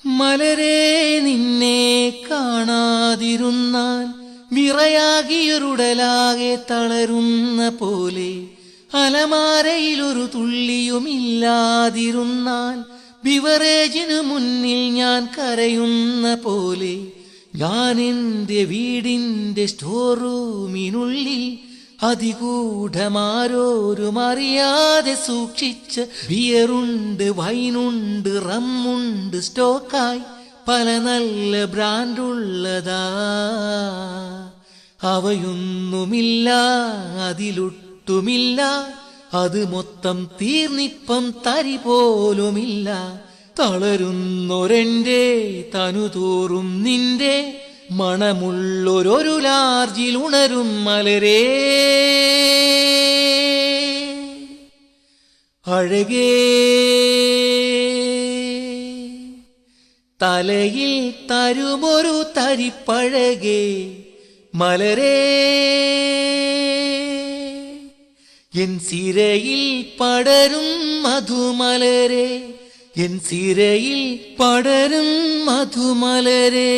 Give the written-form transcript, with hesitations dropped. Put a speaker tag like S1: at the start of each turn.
S1: മലരേ നിന്നെ കാണാതിരുന്നാൽ വിറയാകിയൊരുടലാകെ തളരുന്ന പോലെ, അലമാരയിലൊരു തുള്ളിയുമില്ലാതിരുന്നാൽ ബിവറേജിനു മുന്നിൽ ഞാൻ കരയുന്ന പോലെ, ഞാൻ എൻ്റെ വീടിൻ്റെ സ്റ്റോർ റൂമിനുള്ളിൽ അതിഗൂഢമാരോരും അറിയാതെ സൂക്ഷിച്ച് ബിയറുണ്ട്, വൈനുണ്ട്, റമ്മുണ്ട്, സ്റ്റോക്കായി പല നല്ല ബ്രാൻഡുള്ളതാ. അവയൊന്നുമില്ല, അതിലൊട്ടുമില്ല, അത് മൊത്തം തീർന്നിപ്പം തരി പോലുമില്ല. തളരുന്നൊരെൻ്റെ തനുതോറും നിന്റെ മണമുള്ളൊരു ലാർജിൽ ഉണരും മലരേ. അഴകേ തലയിൽ തരുമൊരു തരിപ്പഴകേ മലരേ, എൻ സിരയിൽ പടരും മധുമലരേ, എൻ സിരയിൽ പടരും മധുമലരേ.